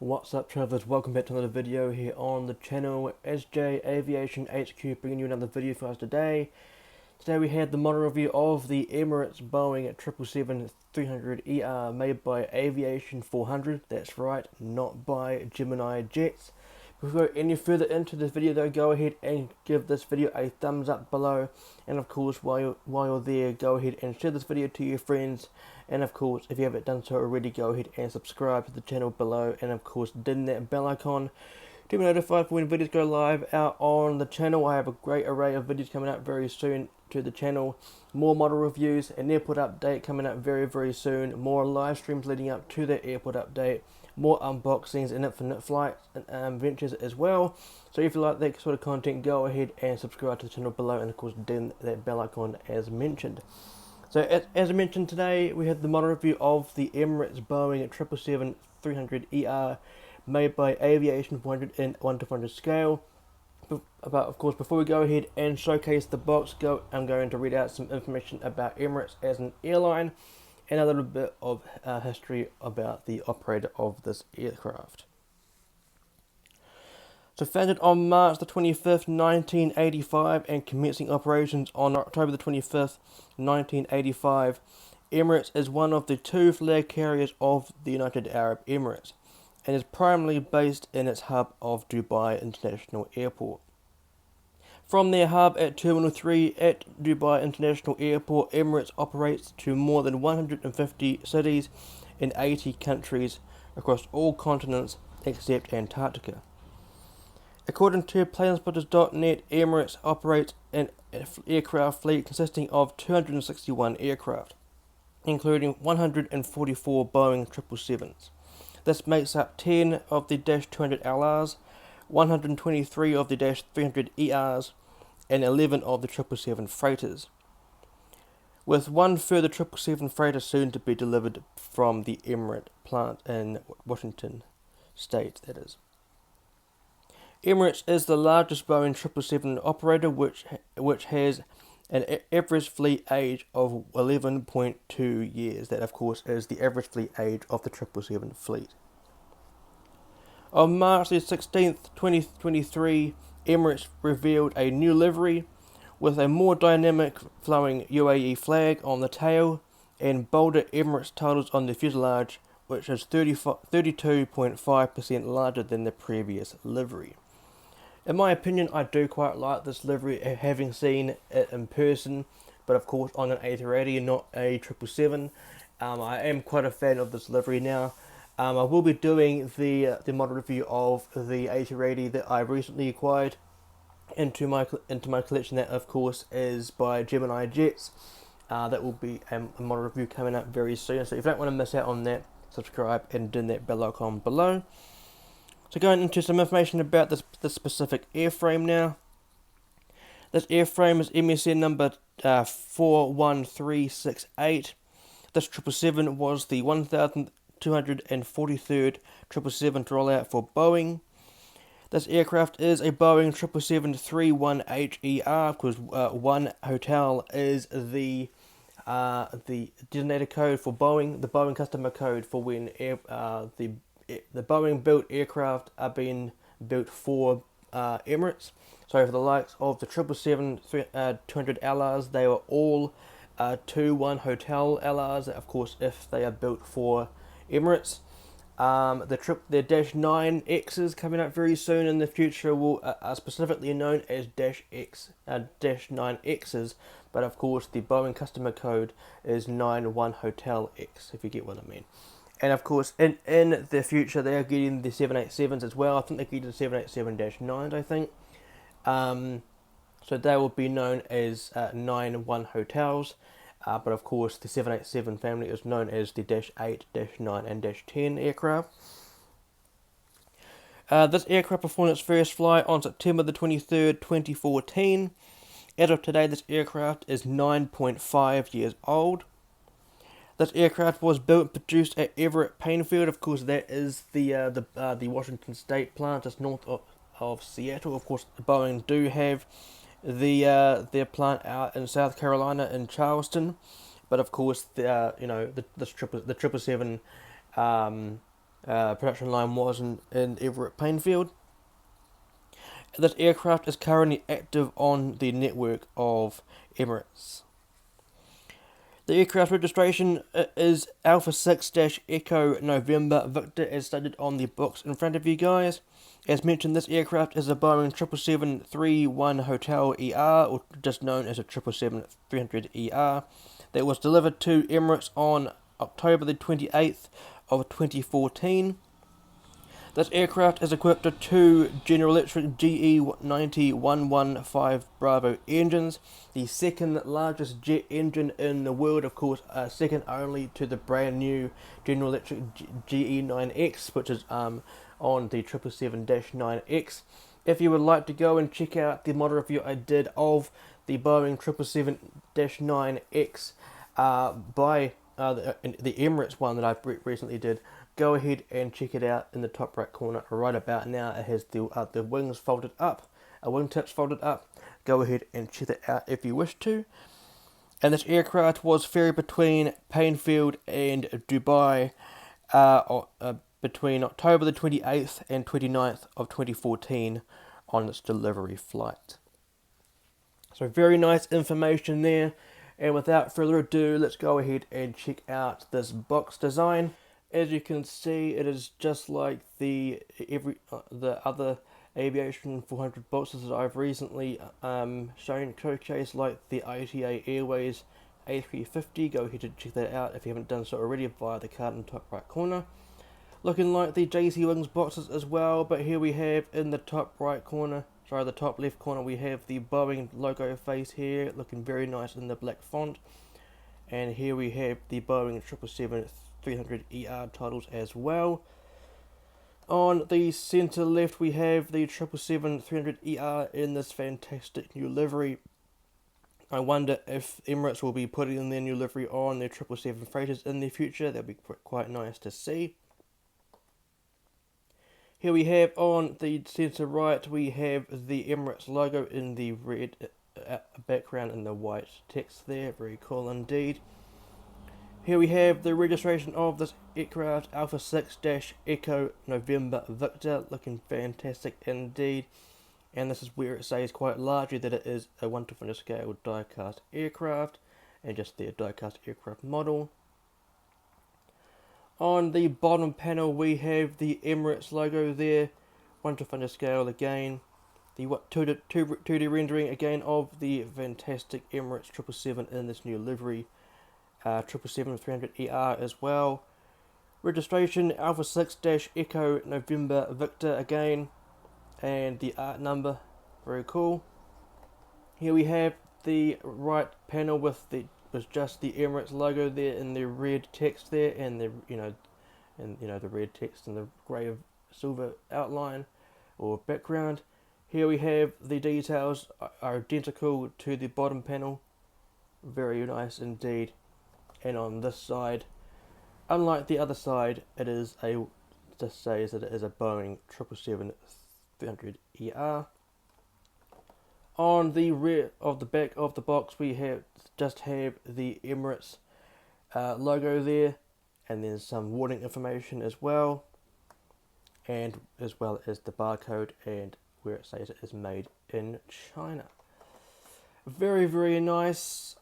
What's up, travellers? Welcome back to another video here on the channel. SJ Aviation HQ bringing you another video for us today. Today we had the model review of the Emirates Boeing 777-300ER made by Aviation400. That's right, not by GEMINIJETS. Before we go any further into this video though, go ahead and give this video a thumbs up below, and of course while you're there, go ahead and share this video to your friends, and of course if you haven't done so already, go ahead and subscribe to the channel below, and of course ding that bell icon to be notified for when videos go live out on the channel. I have a great array of videos coming up very soon to the channel, more model reviews, an airport update coming up very soon, more live streams leading up to the airport update, more unboxings and infinite flights and ventures as well. So if you like that sort of content, go ahead and subscribe to the channel below, and of course ding that bell icon as mentioned. So as I mentioned, today we had the model review of the Emirates Boeing 777-300ER made by Aviation400 in 1:400 scale. But of course, before we go ahead and showcase the box, I'm going to read out some information about Emirates as an airline, and a little bit of history about the operator of this aircraft. So founded on March the 25th, 1985 and commencing operations on October the 25th, 1985, Emirates is one of the two flag carriers of the United Arab Emirates and is primarily based in its hub of Dubai International Airport. From their hub at Terminal 3 at Dubai International Airport, Emirates operates to more than 150 cities in 80 countries across all continents except Antarctica. According to Planespotters.net, Emirates operates an aircraft fleet consisting of 261 aircraft, including 144 Boeing 777s. This makes up 10 of the -200 LRs, 123 of the -300 ERs, and 11 of the 777 freighters, with one further 777 freighter soon to be delivered from the Emirates plant in Washington State, that is. Emirates is the largest Boeing 777 operator, which has an average fleet age of 11.2 years. That, of course, is the average fleet age of the 777 fleet. On March the 16th, 2023, Emirates revealed a new livery with a more dynamic flowing UAE flag on the tail and bolder Emirates titles on the fuselage, which is 32.5% larger than the previous livery. In my opinion, I do quite like this livery, having seen it in person, but of course on an A380, not a 777. I am quite a fan of this livery now. I will be doing the model review of the A380 that I recently acquired into my collection. That of course is by GEMINIJETS. That will be a model review coming up very soon. So if you don't want to miss out on that, subscribe and ding that bell icon below. So going into some information about this specific airframe now. This airframe is MSN number 41368. This 777 was the 1,243rd 777 to roll out for Boeing. This aircraft is a Boeing 777-300ER because one hotel is the designated code for Boeing, the Boeing customer code for when the Boeing built aircraft are being built for Emirates. So for the likes of the 777-200 LRs, they are all 2-1 hotel LRs, of course, if they are built for Emirates. The -9Xs coming up very soon in the future are specifically known as -9Xs, but of course the Boeing customer code is 91 Hotel X, if you get what I mean. And of course, in the future, they are getting the 787s as well. I think they're getting the 787-9s, I think. So they will be known as 91 hotels. But of course, the 787 family is known as the -8, -9, and -10 aircraft. This aircraft performed its first flight on September the 23rd, 2014. As of today, this aircraft is 9.5 years old. This aircraft was built and produced at Everett Painfield. Of course, that is the Washington State plant, just north of Seattle. Of course, Boeing do have their plant out in South Carolina in Charleston, but of course the 777 production line was in Everett Plainfield. This aircraft is currently active on the network of Emirates. The aircraft registration is Alpha 6-Echo November Victor, as stated on the box in front of you guys. As mentioned, this aircraft is a Boeing 777-300 Hotel ER, or just known as a 777-300ER, that was delivered to Emirates on October the 28th of 2014. This aircraft is equipped with two General Electric GE90-115 Bravo engines, the second largest jet engine in the world, of course, second only to the brand new General Electric GE9X, which is on the 777-9X. If you would like to go and check out the model review I did of the Boeing 777-9X by the Emirates one that I recently did, go ahead and check it out in the top right corner right about now. It has the wings folded up, wingtips folded up. Go ahead and check it out if you wish to. And this aircraft was ferried between Plainfield and Dubai between October the 28th and 29th of 2014 on its delivery flight. So very nice information there. And without further ado, let's go ahead and check out this box design. As you can see, it is just like the other Aviation400 boxes that I've recently showcased, like the ITA Airways A350. Go ahead and check that out if you haven't done so already via the card in the top right corner. Looking like the JC Wings boxes as well, but here we have in the top right corner, the top left corner, we have the Boeing logo face here, looking very nice in the black font. And here we have the Boeing 777-300ER titles as well. On the centre left, we have the 777-300ER in this fantastic new livery. I wonder if Emirates will be putting in their new livery on their 777 freighters in the future. That'd be quite nice to see. Here we have on the centre right, we have the Emirates logo in the red background and the white text there. Very cool indeed. Here we have the registration of this aircraft, Alpha 6-Echo November Victor, looking fantastic indeed. And this is where it says quite largely that it is a 1/2 scale die-cast aircraft, and just the die-cast aircraft model. On the bottom panel we have the Emirates logo there, 1/2 scale again. The 2D rendering again of the fantastic Emirates 777 in this new livery. 777-300ER as well. Registration Alpha 6-Echo November Victor again, and the art number, very cool. Here we have the right panel with just the Emirates logo there in the red text there, and the the red text and the grey of silver outline or background. Here we have the details are identical to the bottom panel, very nice indeed. And on this side, unlike the other side, it is just says that it is a Boeing 777-300ER. On the rear of the back of the box, we have the Emirates logo there, and then some warning information as well, and as well as the barcode and where it says it is made in China. Very, very nice.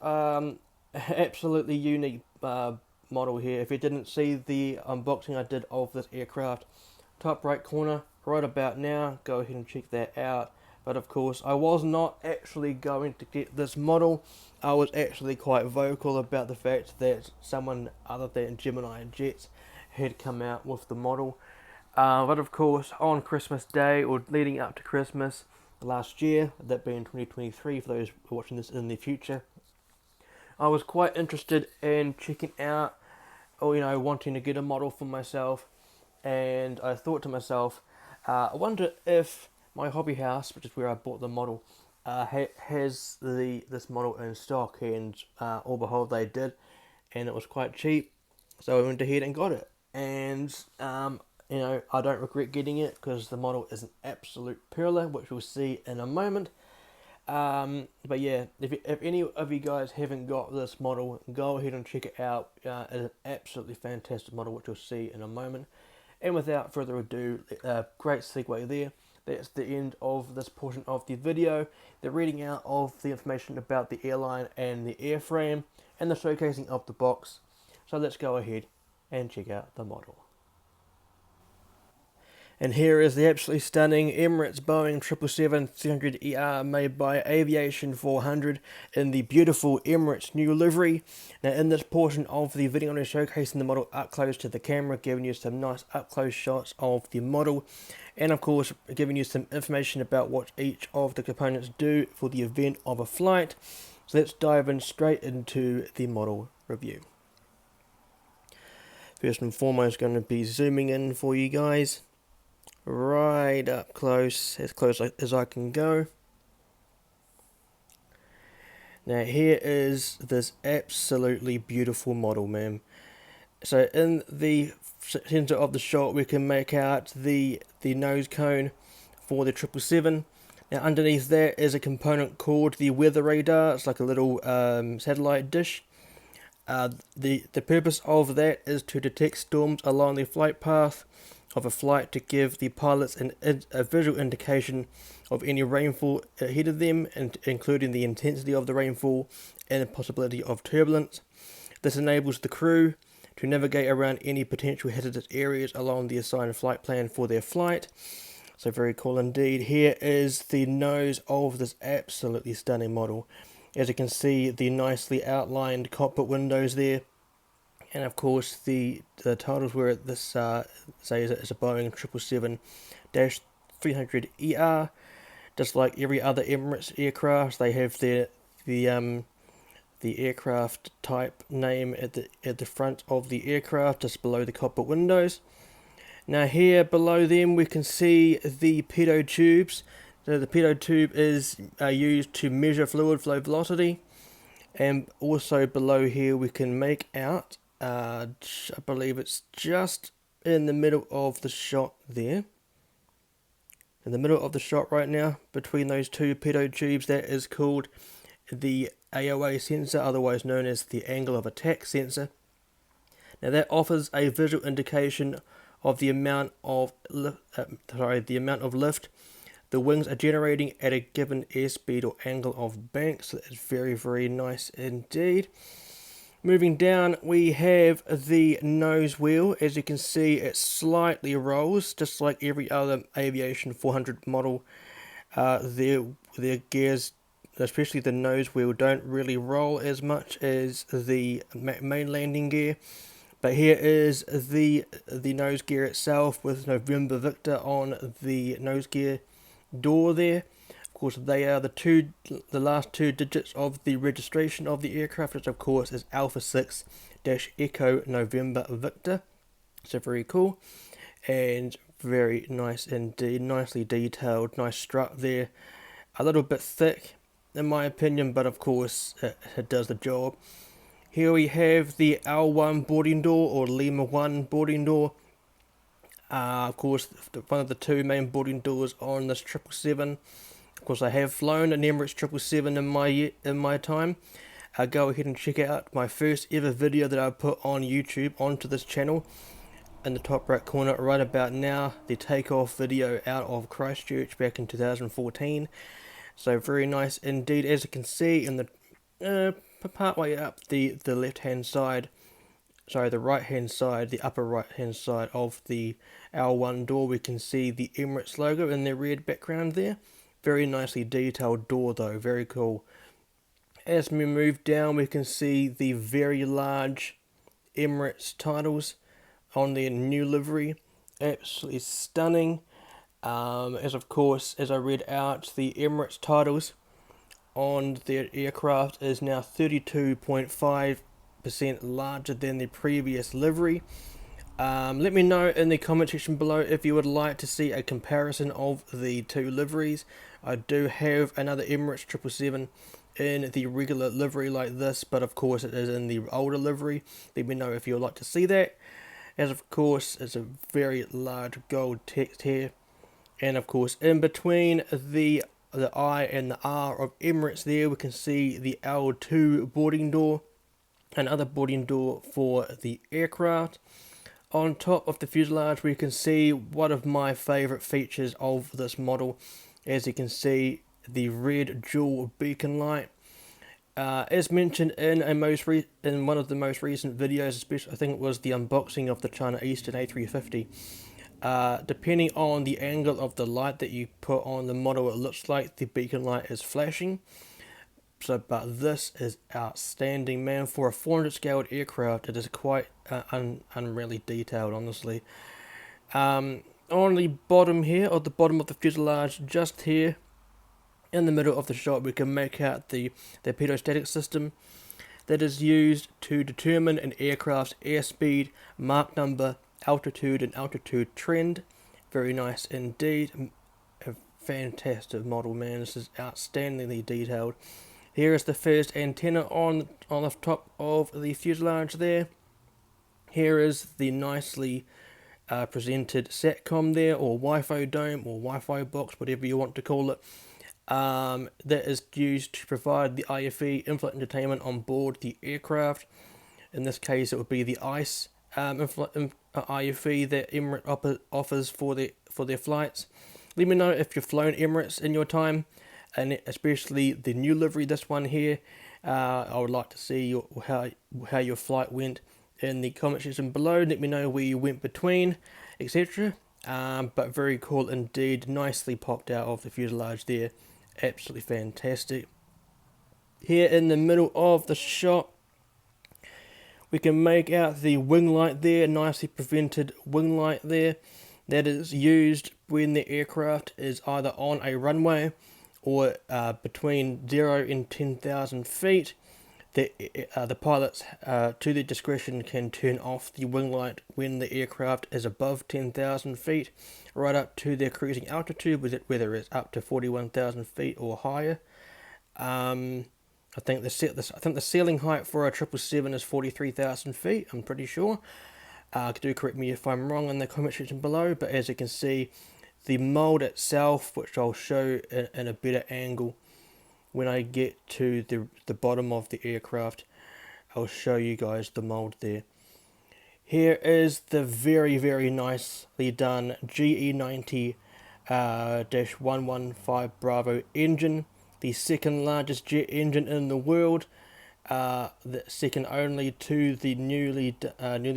Absolutely unique model here. If you didn't see the unboxing I did of this aircraft, top right corner right about now, go ahead and check that out. But of course, I was not actually going to get this model. I was actually quite vocal about the fact that someone other than GEMINIJETS had come out with the model. But of course, on Christmas Day, or leading up to Christmas last year, that being 2023 for those watching this in the future, I was quite interested in checking out, or wanting to get a model for myself. And I thought to myself, I wonder if my hobby house, which is where I bought the model, has this model in stock, and all behold they did, and it was quite cheap, so I went ahead and got it. And I don't regret getting it, because the model is an absolute pearler, which we'll see in a moment. But yeah, if any of you guys haven't got this model, go ahead and check it out. It's an absolutely fantastic model, which you'll see in a moment. And without further ado, great segue there. That's the end of this portion of the video. The reading out of the information about the airline and the airframe and the showcasing of the box. So let's go ahead and check out the model. And here is the absolutely stunning Emirates Boeing 777-300ER made by Aviation400 in the beautiful Emirates new livery. Now in this portion of the video I'm going to be showcasing the model up close to the camera, giving you some nice up close shots of the model, and of course giving you some information about what each of the components do for the event of a flight. So let's dive in straight into the model review. First and foremost, going to be zooming in for you guys. Right up close as I can go. Now here is this absolutely beautiful model, man. So in the center of the shot we can make out the nose cone for the 777. Now underneath that is a component called the weather radar. It's like a little satellite dish. The purpose of that is to detect storms along the flight path of a flight to give the pilots a visual indication of any rainfall ahead of them, and including the intensity of the rainfall and the possibility of turbulence. This enables the crew to navigate around any potential hazardous areas along the assigned flight plan for their flight. So very cool indeed. Here is the nose of this absolutely stunning model. As you can see, the nicely outlined cockpit windows there. And of course the titles where this says it's a Boeing 777-300ER. Just like every other Emirates aircraft, they have the aircraft type name at the front of the aircraft, just below the cockpit windows. Now here below them we can see the pitot tubes. So the pitot tube is used to measure fluid flow velocity, and also below here we can make out, I believe it's just in the middle of the shot there. In the middle of the shot right now, between those two pitot tubes, that is called the AOA sensor, otherwise known as the angle of attack sensor. Now that offers a visual indication of the amount of lift the wings are generating at a given airspeed or angle of bank. So that's very, very nice indeed. Moving down, we have the nose wheel. As you can see, it slightly rolls, just like every other Aviation400 model. Their gears, especially the nose wheel, don't really roll as much as the main landing gear. But here is the nose gear itself with November Victor on the nose gear door there. Of course, they are the last two digits of the registration of the aircraft, which of course is Alpha 6 Echo November Victor. So very cool and very nice indeed. Nicely detailed, nice strut there. A little bit thick in my opinion, but of course it does the job. Here we have the L1 boarding door, or Lima 1 boarding door. Of course, one of the two main boarding doors on this 777. Of course, I have flown an Emirates 777 in my time. Go ahead and check out my first ever video that I put on YouTube onto this channel. In the top right corner, right about now, the takeoff video out of Christchurch back in 2014. So very nice indeed. As you can see in the part way up the left hand side, sorry, the right hand side, the upper right hand side of the L1 door, we can see the Emirates logo in the red background there. Very nicely detailed door though, very cool. As we move down, we can see the very large Emirates titles on their new livery. Absolutely stunning. As I read out, the Emirates titles on their aircraft is now 32.5% larger than the previous livery. Let me know in the comment section below if you would like to see a comparison of the two liveries. I do have another Emirates 777 in the regular livery like this, but of course it is in the older livery. Let me know if you would like to see that. As of course, it's a very large gold text here. And of course, in between the I and the R of Emirates there, we can see the L2 boarding door, another boarding door for the aircraft. On top of the fuselage, we can see one of my favourite features of this model. As you can see, the red dual beacon light. As mentioned in one of the most recent videos, especially I think it was the unboxing of the China Eastern A350. Depending on the angle of the light that you put on the model, it looks like the beacon light is flashing. So, but this is outstanding, man. For a 400 scaled aircraft, it is quite unreally detailed, honestly. On the bottom here, or the bottom of the fuselage, just here, in the middle of the shot, we can make out the pedostatic system that is used to determine an aircraft's airspeed, Mach number, altitude, and altitude trend. Very nice indeed. A fantastic model, man. This is outstandingly detailed. Here is the first antenna on the top of the fuselage there. Here is the nicely presented SATCOM there, or Wi-Fi dome, or Wi-Fi box, whatever you want to call it. That is used to provide the IFE, in-flight entertainment, on board the aircraft. In this case, it would be the ICE IFE that Emirates offers for their flights. Let me know if you've flown Emirates in your time, and especially the new livery, this one here. I would like to see how your flight went in the comment section below. Let me know where you went between, etc. But very cool indeed. Nicely popped out of the fuselage there. Absolutely fantastic. Here in the middle of the shot, we can make out the wing light there. Nicely presented wing light there. That is used when the aircraft is either on a runway or between 0 and 10,000 feet. The pilots, to their discretion, can turn off the wing light when the aircraft is above 10,000 feet, right up to their cruising altitude, whether it's up to 41,000 feet or higher. I think the ceiling height for a 777 is 43,000 feet. I'm pretty sure. Do correct me if I'm wrong in the comment section below. But as you can see, the mold itself, which I'll show in a better angle when I get to the bottom of the aircraft, I'll show you guys the mold there. Here is the very, very nicely done GE90-115 Bravo engine, the second largest jet engine in the world, the second only to the newly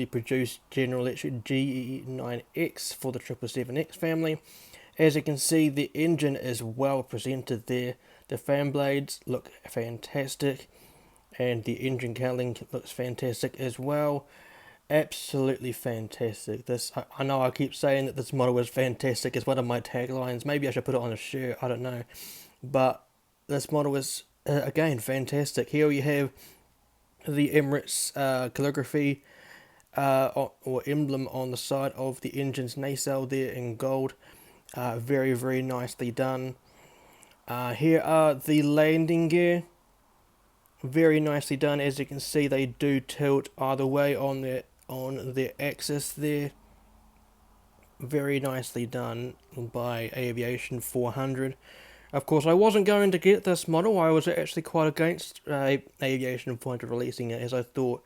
produced General Electric GE9X for the 777X family. As you can see, the engine is well presented there. The fan blades look fantastic, and the engine cowling looks fantastic as well. Absolutely fantastic. I know I keep saying that this model is fantastic. It's one of my taglines. Maybe I should put it on a shirt. I don't know. But this model is, again, fantastic. Here we have the Emirates calligraphy or emblem on the side of the engine's nacelle there in gold. Very, very nicely done. Here are the landing gear. Very nicely done. As you can see, they do tilt either way on their axis there. Very nicely done by Aviation400. Of course, I wasn't going to get this model. I was actually quite against Aviation400 releasing it, as I thought,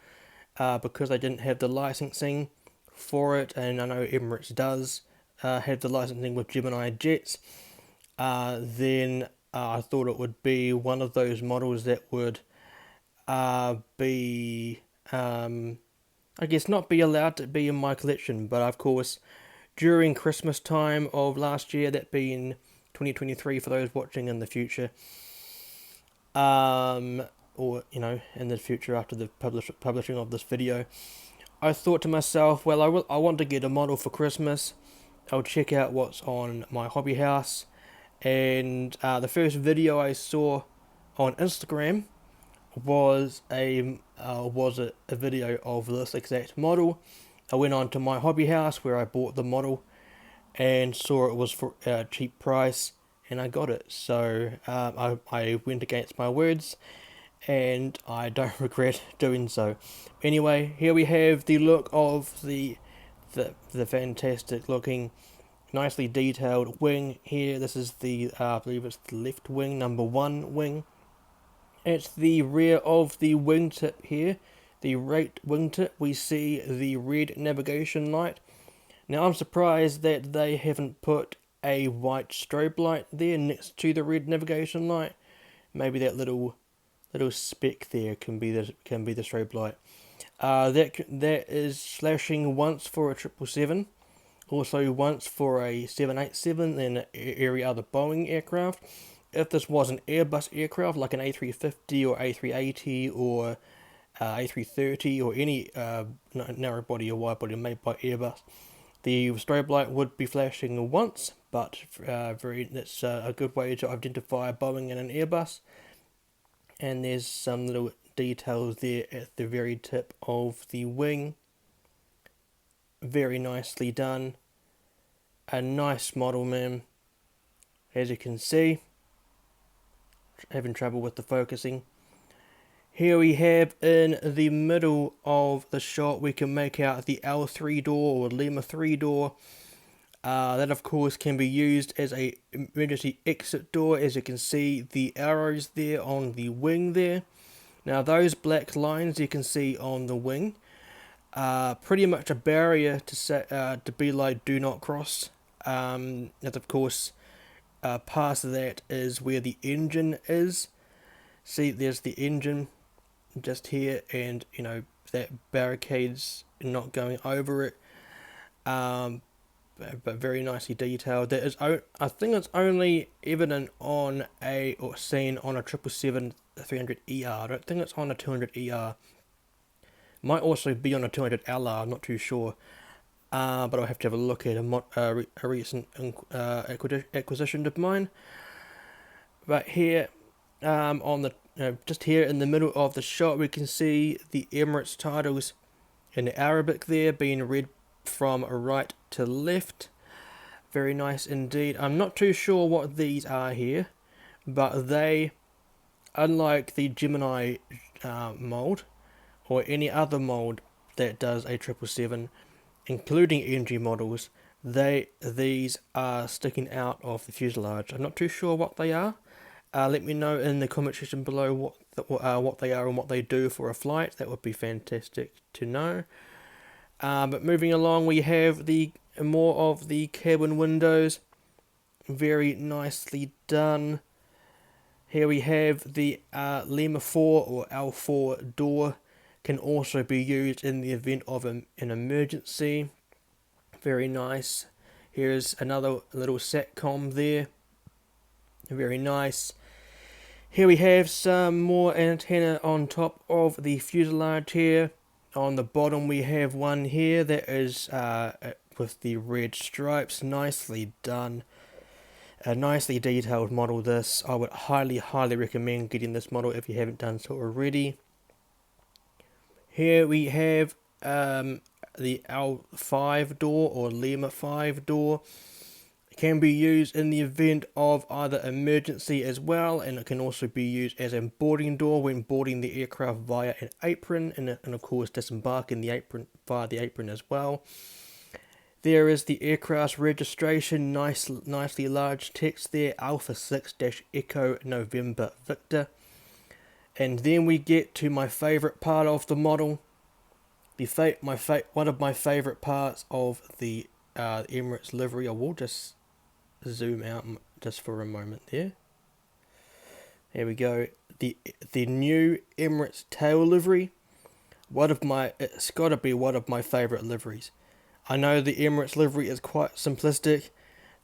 because they didn't have the licensing for it, and I know Emirates does have the licensing with GEMINIJETS. Then I thought it would be one of those models that would be, I guess, not be allowed to be in my collection. But of course, during Christmas time of last year, that being 2023 for those watching in the future, or in the future after the publishing of this video, I thought to myself, well, I want to get a model for Christmas. I'll check out what's on my hobby house. And the first video I saw on Instagram was a video of this exact model. I went on to my hobby house where I bought the model and saw it was for a cheap price, and I got it. So I went against my words, and I don't regret doing so. Anyway, here we have the look of the fantastic looking, nicely detailed wing here. This is the, I believe it's the left wing, number 1 wing. It's the rear of the wingtip here. the right wingtip, we see the red navigation light. Now I'm surprised that they haven't put a white strobe light there next to the red navigation light. Maybe that little speck there can be the strobe light. That is flashing once for a 777, also once for a 787 and every other Boeing aircraft. If this was an Airbus aircraft like an A350 or A380 or A330 or any narrow body or wide body made by Airbus, the strobe light would be flashing once, but that's a good way to identify a Boeing and an Airbus. And there's some little details there at the very tip of the wing. Very nicely done. A nice model, man. As you can see, having trouble with the focusing. Here we have in the middle of the shot, we can make out the L3 door or Lima 3 door. That of course can be used as a emergency exit door. As you can see, the arrows there on the wing there. Now those black lines you can see on the wing are pretty much a barrier to be like do not cross. And of course, past that is where the engine is. See, there's the engine just here, and you know that barricade's not going over it. But very nicely detailed. That is, I think it's only evident on or seen on a 777-300ER. I don't think it's on a 200ER. Might also be on a 200LR. I'm not too sure. But I'll have to have a look at a recent acquisition of mine. But here, on the just here in the middle of the shot, we can see the Emirates titles in Arabic there being read from right to left. Very nice indeed. I'm not too sure what these are here, but they, unlike the Gemini mold or any other mold that does a 777, including NG models, these are sticking out of the fuselage. I'm not too sure what they are. Let me know in the comment section below what they are and what they do for a flight. That would be fantastic to know. But moving along, we have more of the cabin windows. Very nicely done. Here we have the Lima 4 or L4 door. Can also be used in the event of an emergency. Very nice. Here's another little satcom there. Very nice. Here we have some more antenna on top of the fuselage here. On the bottom we have one here that is with the red stripes. Nicely done. A nicely detailed model this. I would highly recommend getting this model if you haven't done so already. Here we have the L5 door or Lima 5 door. It can be used in the event of either emergency as well, and it can also be used as a boarding door when boarding the aircraft via an apron, and of course disembarking the apron via the apron as well. There is the aircraft's registration, nicely large text there, Alpha 6-Echo November Victor. And then we get to my favourite part of the model. One of my favourite parts of the Emirates livery. I will just zoom out just for a moment there. There we go. The new Emirates tail livery. It's got to be one of my favourite liveries. I know the Emirates livery is quite simplistic,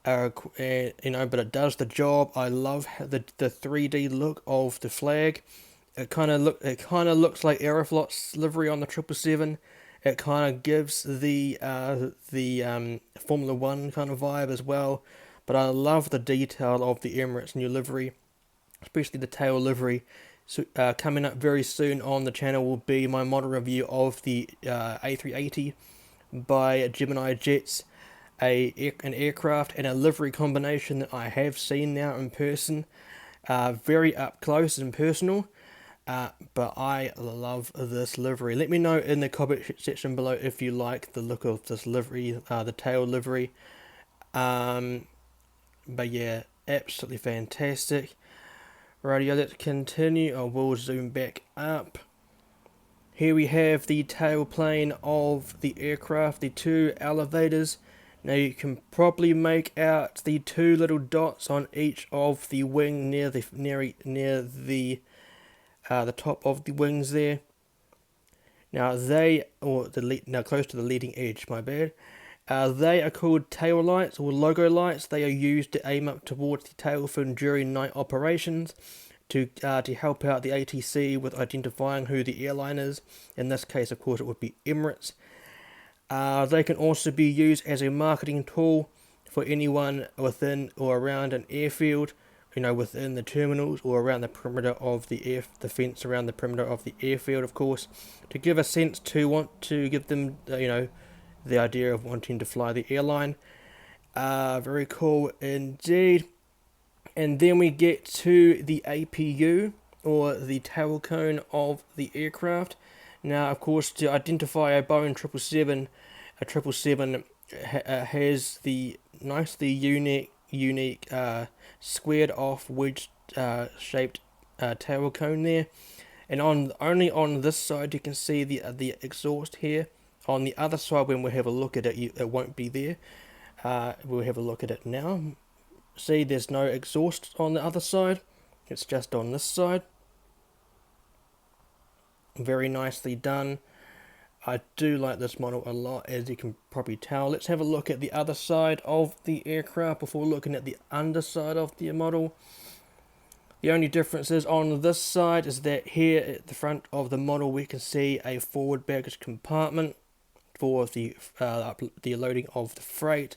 but it does the job. I love the 3D look of the flag. It kind of looks like Aeroflot's livery on the 777. It kind of gives the Formula One kind of vibe as well. But I love the detail of the Emirates new livery, especially the tail livery. So coming up very soon on the channel will be my model review of the A380 by GEMINIJETS, an aircraft and a livery combination that I have seen now in person, very up close and personal. But I love this livery. Let me know in the comment section below if you like the look of this livery, the tail livery. But yeah, absolutely fantastic. Rightio, let's continue. I will zoom back up. Here we have the tailplane of the aircraft, the two elevators. Now you can probably make out the two little dots on each of the wing near the top of the wings there. Now now close to the leading edge, my bad. They are called tail lights or logo lights. They are used to aim up towards the tail fin during night operations to help out the ATC with identifying who the airline is. In this case, of course, it would be Emirates. They can also be used as a marketing tool for anyone within or around an airfield, within the terminals or around the perimeter of the fence around the perimeter of the airfield, of course, to give a sense to want to give them, the idea of wanting to fly the airline. Very cool indeed. And then we get to the APU, or the tail cone of the aircraft. Now, of course, to identify a Boeing 777, a 777 has the nicely unique squared off wedge shaped tail cone there. And only on this side you can see the exhaust here. On the other side, when we have a look at it, it won't be there. We'll have a look at it now. See, there's no exhaust on the other side. It's just on this side. Very nicely done. I do like this model a lot, as you can probably tell. Let's have a look at the other side of the aircraft before looking at the underside of the model. The only difference is on this side is that here at the front of the model we can see a forward baggage compartment for the loading of the freight.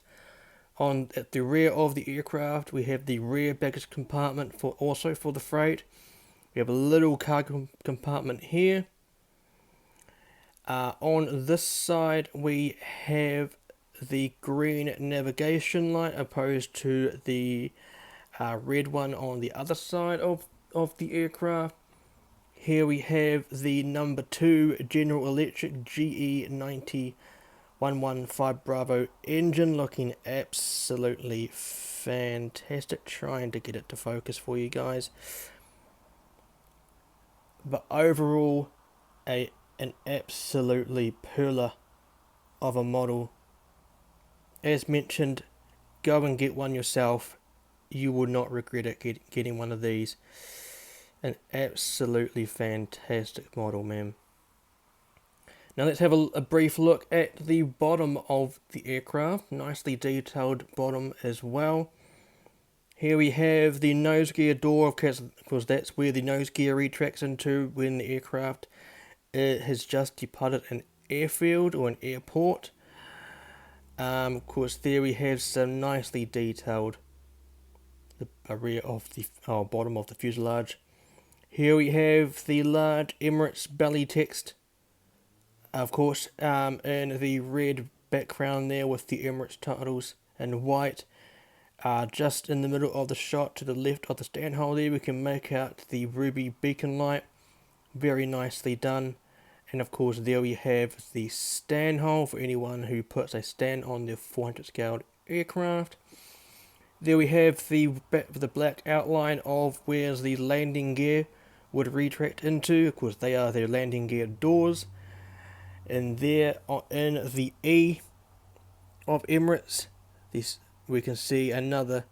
At the rear of the aircraft we have the rear baggage compartment for the freight. We have a little cargo compartment here. On this side we have the green navigation light opposed to the red one on the other side of the aircraft. Here we have the number 2 General Electric GE90 115 Bravo engine, looking absolutely fantastic. Trying to get it to focus for you guys. But overall, an absolutely pearler of a model. As mentioned, go and get one yourself. You will not regret it getting one of these. An absolutely fantastic model, man. Now let's have a brief look at the bottom of the aircraft. Nicely detailed bottom as well. Here we have the nose gear door, of course that's where the nose gear retracts into when the aircraft has just departed an airfield or an airport. Of course there we have some nicely detailed rear of the bottom of the fuselage. Here we have the large Emirates belly text, of course, in the red background there with the Emirates titles in white. Just in the middle of the shot to the left of the stand hole there we can make out the ruby beacon light. Very nicely done. And of course there we have the stand hole for anyone who puts a stand on the 400 scaled aircraft. There we have the black outline of where the landing gear would retract into. Of course they are their landing gear doors. And there in the E of Emirates, we can see another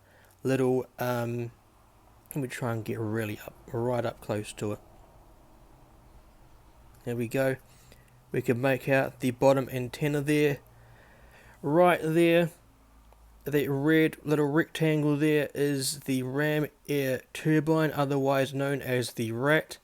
little, let me try and get right up close to it. There we go. We can make out the bottom antenna there. Right there, the red little rectangle there is the ram air turbine, otherwise known as the RAT.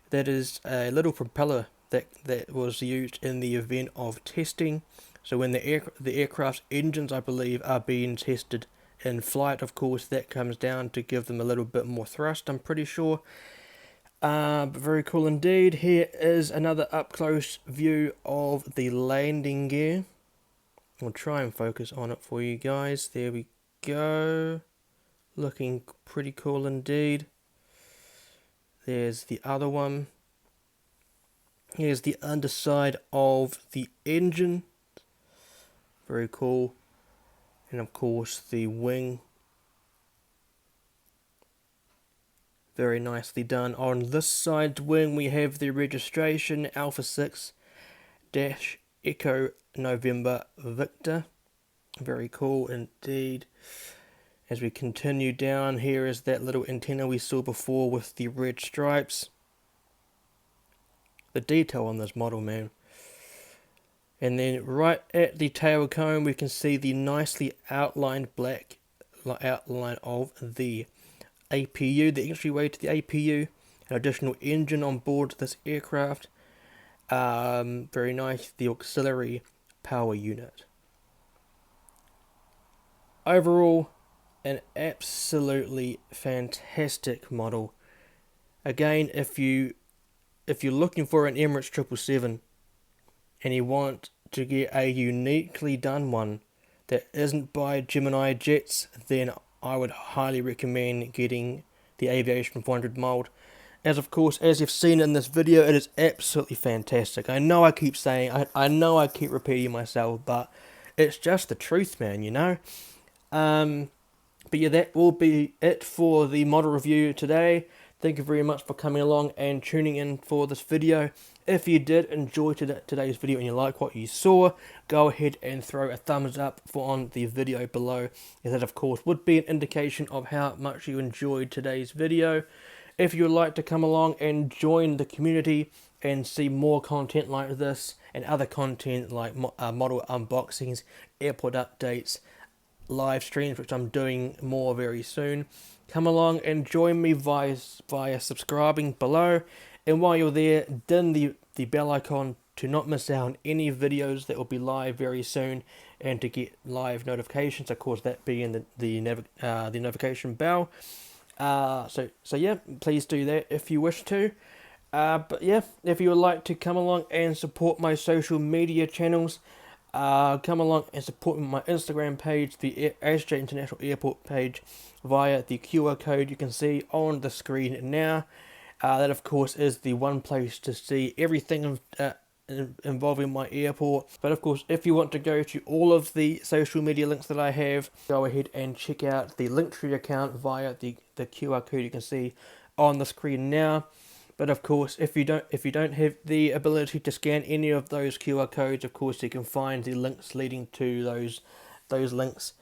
That is a little propeller that was used in the event of testing. So when the aircraft's engines, I believe, are being tested in flight, of course, that comes down to give them a little bit more thrust, I'm pretty sure. But very cool indeed. Here is another up-close view of the landing gear. I'll try and focus on it for you guys. There we go. Looking pretty cool indeed. There's the other one. Here's the underside of the engine. Very cool. And of course the wing. Very nicely done. On this side wing we have the registration Alpha 6 Dash Echo November Victor. Very cool indeed. As we continue down, here is that little antenna we saw before with the red stripes. The detail on this model, man. And then right at the tail cone we can see the nicely outlined black outline of the APU, the entryway to the APU, an additional engine on board this aircraft. Very nice, the auxiliary power unit. Overall, an absolutely fantastic model. Again, if you're looking for an Emirates 777 and you want to get a uniquely done one that isn't by GEMINIJETS, then I would highly recommend getting the Aviation400 mold. As of course, as you've seen in this video, it is absolutely fantastic. I know I keep saying, I know I keep repeating myself, but it's just the truth, man, you know. But yeah, that will be it for the model review today. Thank you very much for coming along and tuning in for this video. If you did enjoy today's video and you like what you saw, go ahead and throw a thumbs up on the video below. And that of course would be an indication of how much you enjoyed today's video. If you would like to come along and join the community and see more content like this and other content like model unboxings, airport updates, live streams, which I'm doing more very soon, come along and join me via subscribing below. And while you're there, ding the bell icon to not miss out on any videos that will be live very soon, and to get live notifications, of course that being the notification bell. So yeah, please do that if you wish to. But yeah, if you would like to come along and support my social media channels, come along and support my Instagram page, the ASJ International Airport page, via the QR code you can see on the screen now. That of course is the one place to see everything involving my airport. But of course, if you want to go to all of the social media links that I have, go ahead and check out the Linktree account via the QR code you can see on the screen now. But of course, if you don't have the ability to scan any of those QR codes, of course you can find the links leading to those links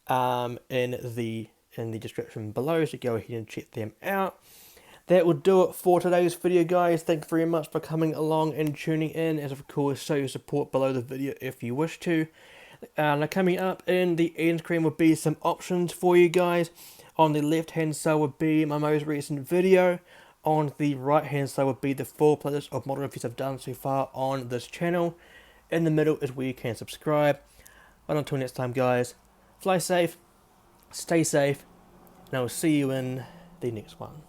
in the description below. So go ahead and check them out. That will do it for today's video, guys. Thank you very much for coming along and tuning in, as of course show your support below the video if you wish to. Now coming up in the end screen will be some options for you guys. On the left hand side would be my most recent video. On the right hand side would be the full playlist of model reviews I've done so far on this channel. In the middle is where you can subscribe. But until next time, guys, fly safe, stay safe, and I will see you in the next one.